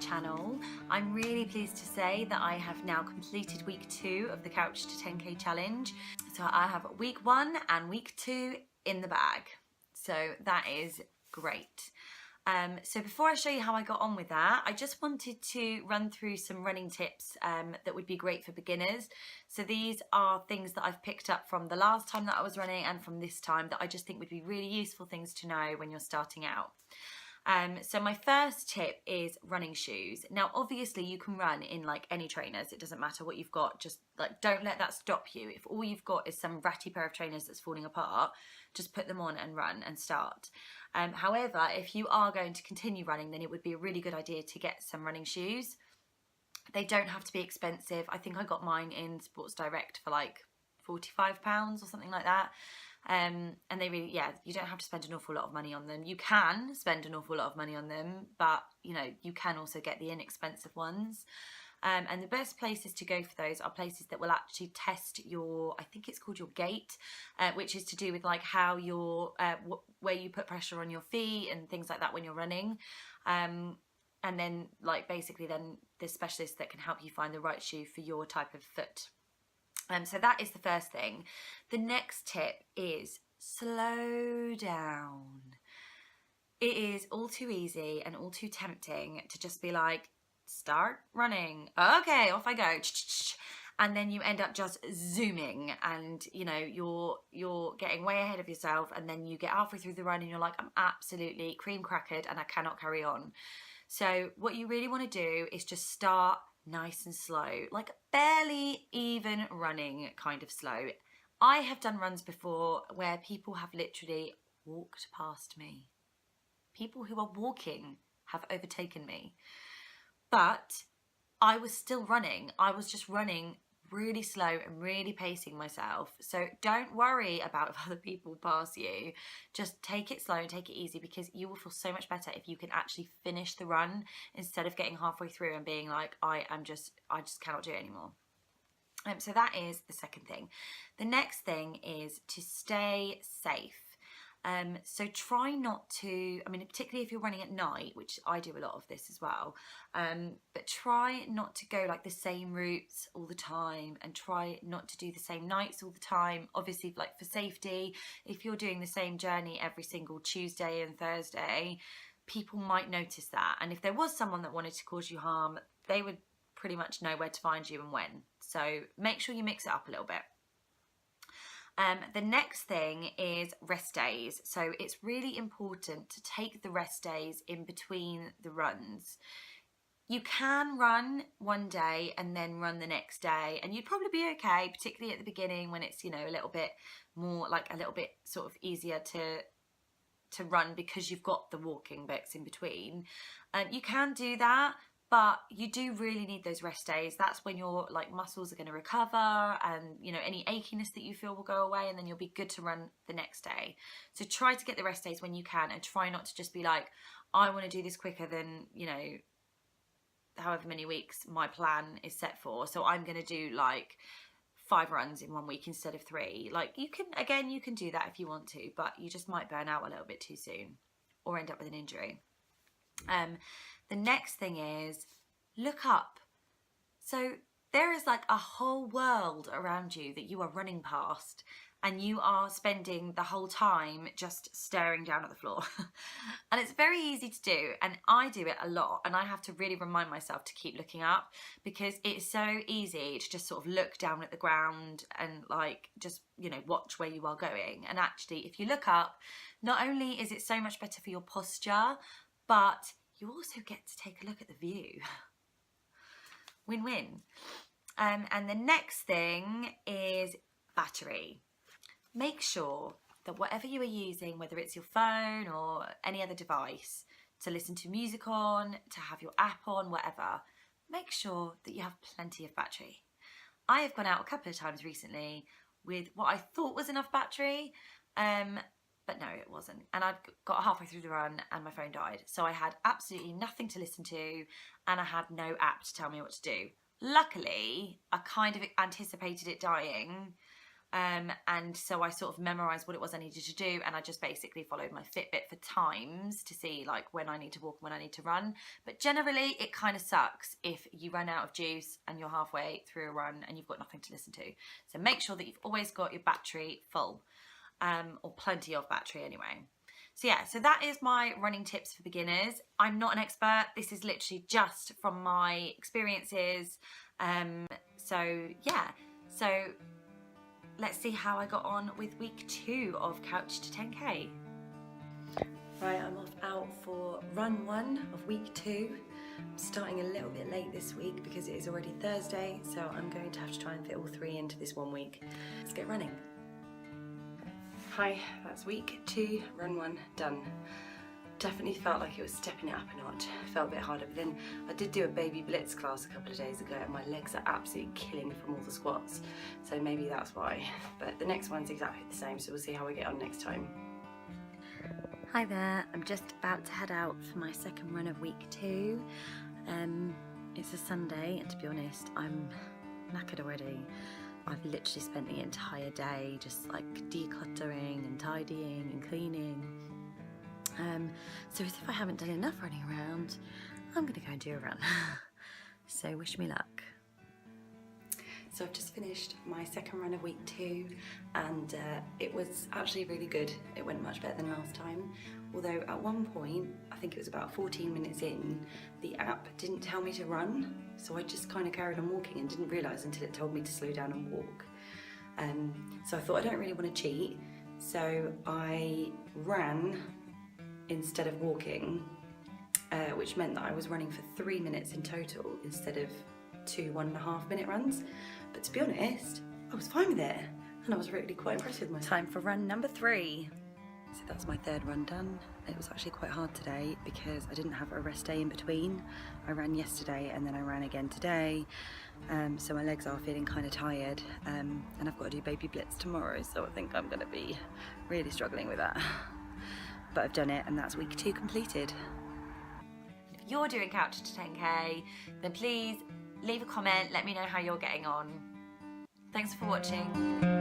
channel. I'm really pleased to say that I have now completed week 2 of the Couch to 10k challenge. So I have week 1 and week 2 in the bag. So that is great. So before I show you how I got on with that, I just wanted to run through some running tips that would be great for beginners. So these are things that I've picked up from the last time that I was running and from this time that I just think would be really useful things to know when you're starting out. So my first tip is running shoes. Now obviously you can run in like any trainers, it doesn't matter what you've got, just like don't let that stop you. If all you've got is some ratty pair of trainers that's falling apart, just put them on and run and start. However, if you are going to continue running, then it would be a really good idea to get some running shoes. They don't have to be expensive. I think I got mine in Sports Direct for like £45 or something like that. And they really, yeah, you don't have to spend an awful lot of money on them. You can spend an awful lot of money on them, but you know, you can also get the inexpensive ones. And the best places to go for those are places that will actually test your, I think it's called your gait, which is to do with like how your, where you put pressure on your feet and things like that when you're running. And then like basically then there's specialists that can help you find the right shoe for your type of foot. So that is the first thing. The next tip is slow down. It is all too easy and all too tempting to just be like, start running. Okay, off I go. And then you end up just zooming and you know, you're getting way ahead of yourself, and then you get halfway through the run and you're like, I'm absolutely cream crackered and I cannot carry on. So what you really want to do is just start nice and slow, like barely even running kind of slow. I have done runs before where people have literally walked past me. People who are walking have overtaken me. But I was still running. I was just running really slow and really pacing myself. So don't worry about if other people pass you. Just take it slow and take it easy, because you will feel so much better if you can actually finish the run instead of getting halfway through and being like, I just cannot do it anymore. So that is the second thing. The next thing is to stay safe. So try not to, I mean, particularly if you're running at night, which I do a lot of this as well, but try not to go like the same routes all the time, and try not to do the same nights all the time. Obviously, like for safety, if you're doing the same journey every single Tuesday and Thursday, people might notice that. And if there was someone that wanted to cause you harm, they would pretty much know where to find you and when. So make sure you mix it up a little bit. The next thing is rest days. So it's really important to take the rest days in between the runs. You can run one day and then run the next day, and you'd probably be okay, particularly at the beginning when it's, you know, a little bit more like a little bit sort of easier to run because you've got the walking bits in between. You can do that, but you do really need those rest days. That's when your like muscles are going to recover, and you know, any achiness that you feel will go away, and then you'll be good to run the next day. So try to get the rest days when you can, and try not to just be like, I want to do this quicker than, you know, however many weeks my plan is set for. So I'm going to do like 5 runs in 1 week instead of 3. Like you can do that if you want to, but you just might burn out a little bit too soon or end up with an injury. The next thing is look up. So there is like a whole world around you that you are running past, and you are spending the whole time just staring down at the floor. And it's very easy to do, and I do it a lot, and I have to really remind myself to keep looking up, because it's so easy to just sort of look down at the ground and like just, you know, watch where you are going. And actually, if you look up, not only is it so much better for your posture, but you also get to take a look at the view. Win-win. And the next thing is battery. Make sure that whatever you are using, whether it's your phone or any other device, to listen to music on, to have your app on, whatever, make sure that you have plenty of battery. I have gone out a couple of times recently with what I thought was enough battery, but no, it wasn't. And I got halfway through the run and my phone died. So I had absolutely nothing to listen to, and I had no app to tell me what to do. Luckily, I kind of anticipated it dying, And so I sort of memorized what it was I needed to do, and I just basically followed my Fitbit for times to see like when I need to walk and when I need to run. But generally it kind of sucks if you run out of juice and you're halfway through a run and you've got nothing to listen to. So make sure that you've always got your battery full, or plenty of battery anyway. So yeah, so that is my running tips for beginners. I'm not an expert. This is literally just from my experiences. So yeah, so let's see how I got on with week 2 of Couch to 10K. Right, I'm off out for run 1 of week 2. I'm starting a little bit late this week because it is already Thursday, so I'm going to have to try and fit all 3 into this 1 week. Let's get running. Hi, that's week 2, run 1, done. Definitely felt like it was stepping it up a notch. Felt a bit harder, but then I did do a baby blitz class a couple of days ago and my legs are absolutely killing from all the squats. So maybe that's why. But the next one's exactly the same, so we'll see how we get on next time. Hi there, I'm just about to head out for my second run of week 2. It's a Sunday, and to be honest, I'm knackered already. I've literally spent the entire day just like decluttering and tidying and cleaning. So as if I haven't done enough running around, I'm gonna go and do a run. So wish me luck. So I've just finished my second run of week 2, and it was actually really good. It went much better than last time. Although at one point, I think it was about 14 minutes in, the app didn't tell me to run. So I just kind of carried on walking and didn't realise until it told me to slow down and walk. So I thought I don't really want to cheat. So I ran instead of walking, which meant that I was running for 3 minutes in total instead of 2 1.5 minute runs. But to be honest, I was fine with it, and I was really quite impressed with myself. Time for run number 3. So that's my 3rd run done. It was actually quite hard today because I didn't have a rest day in between. I ran yesterday and then I ran again today. So my legs are feeling kind of tired, and I've got to do baby blitz tomorrow, so I think I'm going to be really struggling with that. But I've done it, and that's week 2 completed. If you're doing Couch to 10K, then please leave a comment, let me know how you're getting on. Thanks for watching.